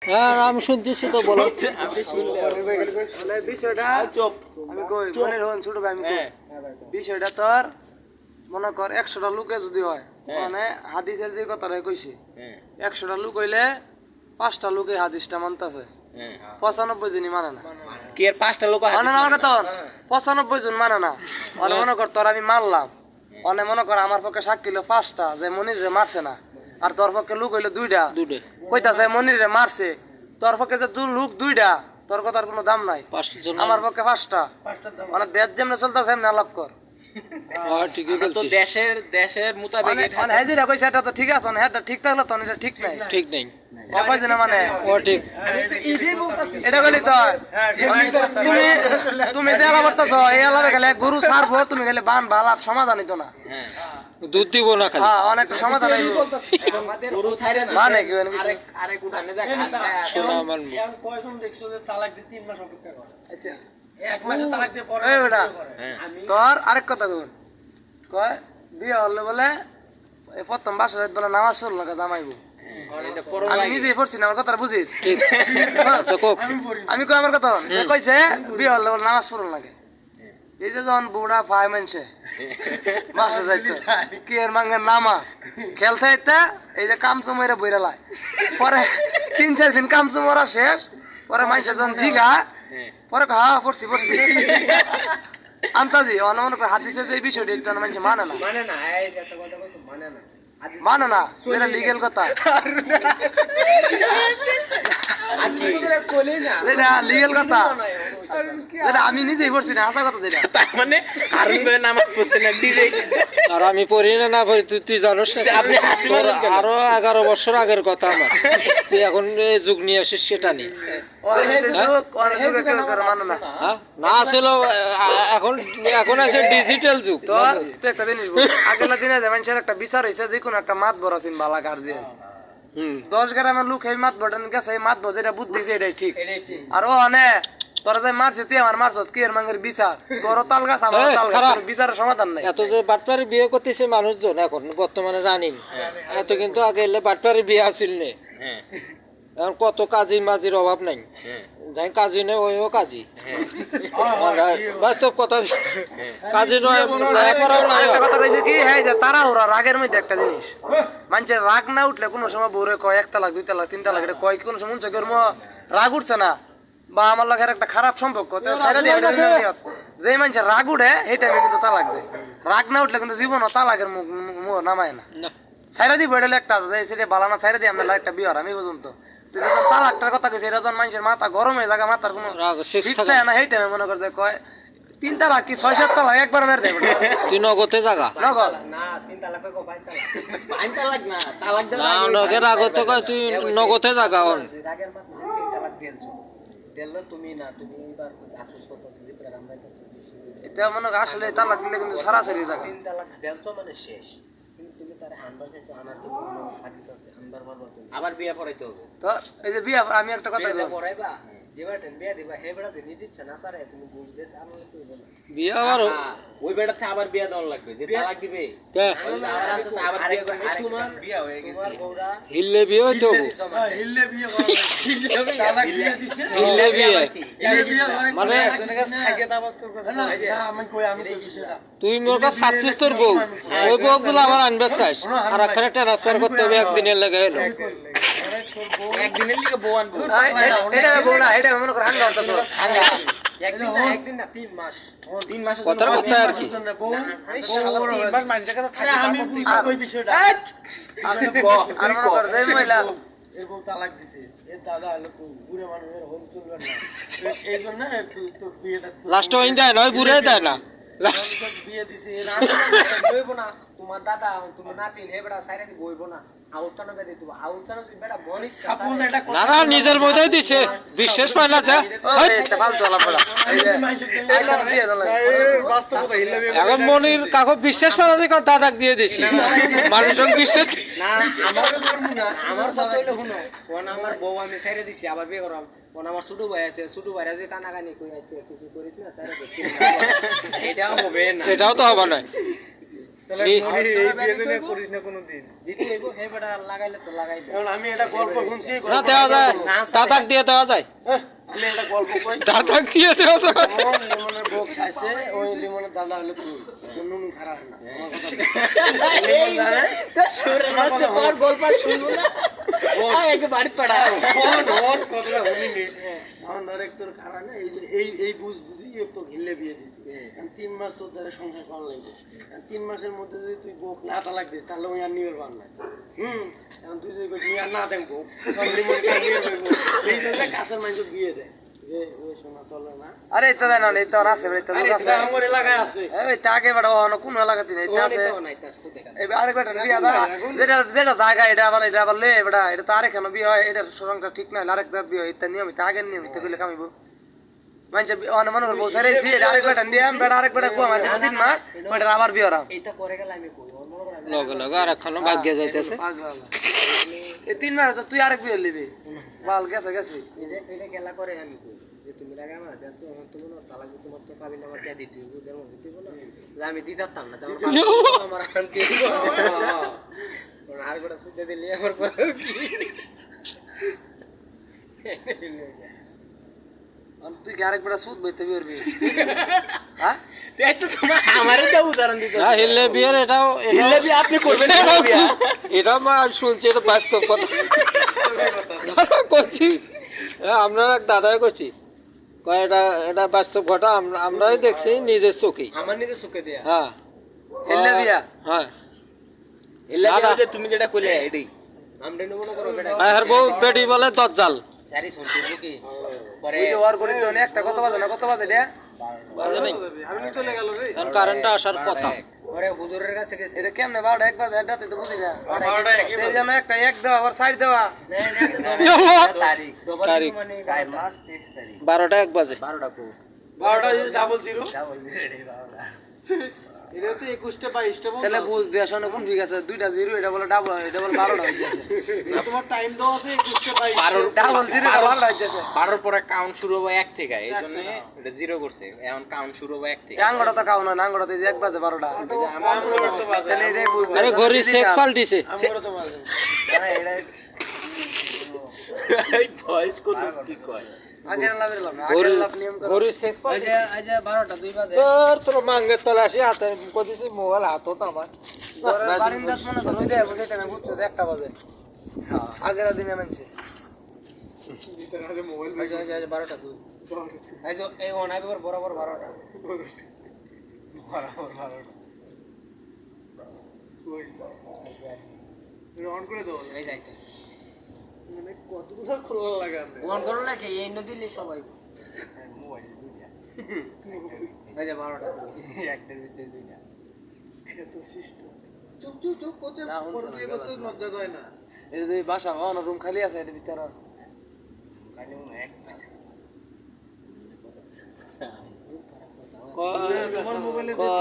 হ্যাঁ আমি শুনতেছি তো, বলো। বিষয়টা আমি কই মনে হন ছোট ভাই, আমি কই বিষয়টা তোর মনে কর 100টা লোকে যদি হয়, মানে হাদিসের যে কথাটা কইছি, 100টা লোক হইলে 5টা লোকে হাদিসটা মানতাছে, 95 জনই মানে না। কি এর 5টা লোক মানে না মানে তোর 95 জন মানে না। মানে মনে কর তোর আমি মারলাম, মানে মনে কর আমার পক্ষে সাক্ষী হইলো 5টা যে মনির রে মারছে না, আর তোর পক্ষে লোক হইলো 2টা কইতাছে মনির রে মারছে, তোর পক্ষে যে লোক 2টা, তোর কথার কোনো দাম নাই। 5 জন আমার পক্ষে 5টা, মানে দেশ যেমন চলতেছে এমনি আলাপ কর। হ্যাঁ ঠিকই তো বলছিস, দেশের মোতাবেক মানে হ্যাঁ যেটা কইছে এটা তো ঠিক আছে, না এটা ঠিক থাকলে তো এটা ঠিক নাই। ঠিক নেই, কইছে না মানে ও ঠিক। এটা বলি তো তুমি তুমি যে আলাপ করতেছো এই আলাপে গেলে গরু ছাড়বো, তুমি গেলে বান বালাপ সমাধান হইতো না। দুধ দিব না খালি, হ্যাঁ অনেক সমাধান হইব। গরু ছাইরে না মানে কি আরেক উঠানে যা ঘাস খায় শোনা মানবো। কয়জন দেখছো যে তালাক দিয়ে 3 মাস অপেক্ষা করে? আচ্ছা এক মাসে তালাক দিয়ে পরে এই বেটা করে। তোর আরেক কথা কয় বিয়ে হলে বলে এই প্রথম বাসা বলে নামাজ পড়ল না জামাইবো। এটা পরম আমি লাগে নিজেই পড়ছি না, আমার কথা বুঝিস? ঠিক আচ্ছা কোক। আমি কই আমার কথা কইছে বিয়ে হলে বলে নামাজ পড়ল লাগে। এই যে যখন বুড়া পায় মানছে বাসা যাইতো কি এর মাঙ্গের নামাজ খেলতে ইত্যা এই যে কামচু মেরে বইরা লাই, পরে 3-4 দিন কামচু মরা শেষ, পরে মানুষে যখন জিগা পরে হ্যাঁ পড়ছি আন্তাজি মনে করে হাদিসে যে বিষয়টা একটু মানুষ মানে না, এই যে একটা কথা বলছো, মানে না। মানে না, এটা লিগেল কথা, এটা লিগেল কথা, এটা আমি নিজেই পড়ছি না, হাসা কথা যেটা। তার মানে হারুন ভাই নামাজ পড়ছে না ডিরে আর আমি পড়ি না, না পড়ি তুই জানোস না, আপনি হাসি তোর মারেন কেন? আরো 11 বছর আগের কথা আমার, তুই এখন এই যুগ নিয়ে আসিস সেটা নিয়ে। মানে না হ্যাঁ না আসলে এখন এখন আছে ডিজিটাল যুগ। তো তুই একটা জিনিস বল, আগের দিনে যে মানুষের একটা বিচার হয়েছে যে কোনো একটা মাত বড় আছেন বালা গার্জিয়ান, 10 গ্রামের লোক এই মাত বটেন গেছে, এই মাত যেটা বুদ্ধি এটাই ঠিক। আর ও নে তোরা যে মারছে তুই আমার মারছ কি এর মাঙ্গের বিচার, তোর তাল গাছ আমার তাল গাছ, বিচারের সমাধান নাই। এত যে বাটপারি বিয়ে করতেছে মানুষজন এখন বর্তমানে রানিং, এত কিন্তু আগে এলে বাটপারি বিয়ে আসিল নে। এখন কত কাজী মাঝির অভাব নাই, যাই কাজী নেই ওইও কাজী, বাস্তব কথা, কাজী নয় করাও নাই। একটা কথা কইছে কি, হ্যাঁ যে তারা ওরা রাগের মধ্যে একটা জিনিস, মানুষের রাগ না উঠলে কোনো সময় বউরে কয় 1 তালাক 2 তালাক 3 তালাক, এটা কয় কোনো সময় রাগ উঠছে না বা আমার লাগের একটা খারাপ সম্পর্ক যে মানুষের রাগ উঠে এই টাইমে কিন্তু তালাক দেয়, রাগ না উঠলে কিন্তু জীবন তালাকের মুখ নামায় না। সাইরা দিব এটা একটা সেটা বালানা সাইরা দিয়ে আমরা একটা বিয়ে আমি পর্যন্ত তুই যখন তালাকটার কথা কইছিস, এটা যখন মানুষের মাথা গরম হয়ে জায়গা মাথার কোনো ঠিক থাকে না, এই টাইমে মনে করতে কয় 3 তালাক কি 6-7 তালাক একবার মেরে দেয় তুই নগদে জাগা নগদ না 3 তালাক কো 5 তালাক। আইন তালাক না তালাক না, নগের আগতে কয় তুই নগদে জাগা হন। রাগের মাথা 3 তালাক দিয়েছো। দিলে তুমি না, তুমি এবার আফসোস করতেছো যে প্রেম রাইতেছো। এটা মনে কর আসলে তালাক দিলে কিন্তু সরাসরি জায়গা 3 তালাক দিয়েছো মানে শেষ। কিন্তু তুমি তারে আনবার চাইতো, আনার তো কোনো হাদিস আছে, আনবার পারবা তুমি। আবার বিয়ে পড়াইতে হবে। তো এই যে বিয়ে আমি একটা কথা বিয়ে বলবো, পড়াইবা, যেবা টেন বিয়ে দিবা, হে বেড়া নিজে ইচ্ছা না সারে তুমি বুঝ দেছ, আমার তো হইব না। বিয়ে আবার ওই বেটাতে আবার বিয়ে দেওয়া লাগবে, যে তালাক দিবে কে আবার আনতেছে, আবার বিয়ে করবে। তোমার বিয়ে হয়ে গেছে, তোমার বউরা হিললে বিয়ে হইতে হবো, হিললে বিয়ে করা তালাক দিয়ে দিছে, হিললে বিয়ে হিললে বিয়ে মানে একজনের কাছে থাকে তা বস্তু কথা না। আমি কই, আমি তো বিষয়টা তুই মোর কাছে চাচ্ছিস তোর বউ, ওই বউ গুলো আমার আনবে চাস, আর এখানে ট্রান্সফার করতে হবে একদিনের লেগে হলো। একদিনের লিগে বউ আনবো। এটা বউরা এটা মনে কর হাঙ্গা হতো একদিন না 3 মাস। 3 মাসের কথার কথা আর কি, আমি ওই বিষয়টা আর মনে কর যে মহিলা এই বউ তালাক দিছে, এর দাদা হলো তো বুড়ো মানুষের হোম চলবে না, এই জন্য একটু তো বিয়েটা লাস্টে ওই দেয় না, ওই বুড়ে দেয় না লাস্ট। বিয়ে দিছে, বইব না তোমার দাদা, তোমার নাতিন হে বেটা সাইরা দি বইব না, আউটটানো বেদে দিব, আউটটানো বেটা বনিস সাপোজ এটা না না নিজের মধ্যেই দিছে, বিশ্বাস পায় না যা এটা ফালতু হলা পড়া এই যে একদম বিয়ে দিল বাস্তব কথা হিললে বিয়ে এখন মনির কাকু বিশ্বাস পায় না যে দাদাক দিয়ে দিছি, মানুষক বিশ্বাস না, আমার করব না, আমার কথা হইলো শুনো, কোন আমার বউ আমি সাইরা দিছি, আবার বিয়ে করাম, কোন আমার ছোট ভাই আছে, ছোট ভাইরা যে কানাকানি কই আছে কিছু করিস না সাইরা দিছি, এটাও হবে না, এটাও তো হবে না। দিতে হইব হে বেটা লাগাইলে তো লাগাইবে এখন আমি এটা গল্প শুনছি না দেওয়া যায় দাদাক দিয়ে দেওয়া যায় আমি একটা গল্প কই দাদাক দিয়ে দেওয়া যায় কোন লিমনের বক খাইছে ওই লিমনের দাদা হলো তুই তোর নুন খারাপ না আমার কথা আমার নরেক তোর খারাপ না এই যে এই বুঝ বুঝি তো ঘিরলে বিয়ে দিছি 3 মাস তোর দ্বারা সংসার করা লাগবে 3 মাসের মধ্যে যদি তুই বক না তালাক দিস তাহলে ওই আর নিবের বান নাই এখন তুই যদি নিয়ে আর না দেন বক সব লিমন কাজিয়ে হইব এই জন্য কাছের মানুষ বিয়ে দেয় যে ওই শোনা চলে না আরে এটা দেন না এটা আছে এটা আছে আমার এলাকায় আছে এই তাকে বড় হনো কোন এলাকাতে নেই এটা আছে এই আরেকটা বিয়া দা যেটা যেটা জায়গা এটা আবার লে বড়া এটা তো আরেক কেন বিয়ে হয় এটা সংখ্যা ঠিক না আরেকটা বিয়ে হয় এটা নিয়মিত আগে নিয়মিত কইলে কামিব মানে মনে করবো সারে সি এটা আরেকটা দিয়াম বেড়া আরেকটা কো আমার দিন মা বেটা আবার বিয়ে হরাম এইটা করে গেলে আমি কই ওর মনে করে লগে লগে আরেকখানো ভাগ্য যাইতেছে এই 3 মাস তো তুই আরেক বিয়ে লিবি বাল গেছে গেছে এটা খেলা করে আমি কই যে তুমি লাগা না যে তুমি না তালাক দিতে তোমার তো পাবি না আমার কে দিতে হইব যেমন দিতে হইব না যে আমি দিতাম না আমার শান্তি হইব আর গোটা সুদে দিলে আমার করে তুই কি আরেক বেটা সুদ বইতে বিয়ে করবি হ্যাঁ এই তো তোমার আমারই তো উদাহরণ দিতে না হিললে বিয়ের এটাও হিললে বিয়ে আপনি করবেন না বিয়ে এটা মা শুনছি এটা বাস্তব কথা দাদা করছি আপনারা দাদাই করছি কয় এটা এটা বাস্তব ঘটা আমরাই দেখছি নিজের চোখেই আমার নিজে সুখে দেয়া হ্যাঁ হিললে বিয়া হ্যাঁ হিললে বিয়ে যে তুমি যেটা কইলে এটাই আমরা মনে করো বেটা আর বউ বেটি বলে দজ্জাল সারি শুনতে কি পরে ওই যে ওয়ার করে তো একটা কত বাজে না কত বাজে রে বাজে নাই এখন কারেন্টটা আসার কথা পরে হুজুরের কাছে গেছে এটা কেমনে 12টা এক বাজে এটাতে তো বুঝি না এই জন্য একটা এক দেওয়া আবার সাইড দেওয়া তারিখ তারিখ মানে 4 মাস 23 তারিখ 12টা 1 বাজে 12টা কো 12টা ডাবল জিরো এটা তো 21টা 22টা বল তাহলে বুঝ দেয়া শোনে কোন ঠিক আছে দুইটা জিরো এটা বলে ডাবল এটা বলে 12টা হয়ে যাচ্ছে না তোমার টাইম দাও আছে 21টা 22 ডাবল জিরো এটা 12টা হয়ে যাচ্ছে 12 পরে কাউন্ট শুরু হবে 1 থেকে এইজন্য এটা জিরো করছে এখন কাউন্ট শুরু হবে 1 থেকে আঙ্গড়া তো কাও না আঙ্গড়া তো 1 বাজে 12টা তাহলে এটাই বুঝ আরে ঘড়ি সেক্স পাল্টিছে এই ভয়েস কত কি কয় আগে লাভ দিলাম ঘড়ি আগে লাভ নিয়ম করে ঘড়ি সেক্স এই যে 12টা 2 বাজে তোর মাঙ্গের তলে আসি হাতে কদিছি মোবাইল হাতত আমার বারিন্দাস মনে করো ওই দে বুঝাইতে না বুঝছো 1টা বাজে আগের দিনে মানছে এই যে 12টা 2 এই যে এই ওনাবে বরাবর 12টা অন করে দাও এই যাইতেছে মানে কতগুলো খোলা লাগে আমরা ওয়ান করো না কি এই নদীলে সবাই এই যে 12টা একটার ভিতরে দুইটা এত সিস্টেম চুপ চুপ চুপ কোচে পর বিয়ে করতে লজ্জা যায় না এই যে বাসা অন রুম খালি আছে এর ভিতরে খালি মনে এক পয়সা তোমার মোবাইলে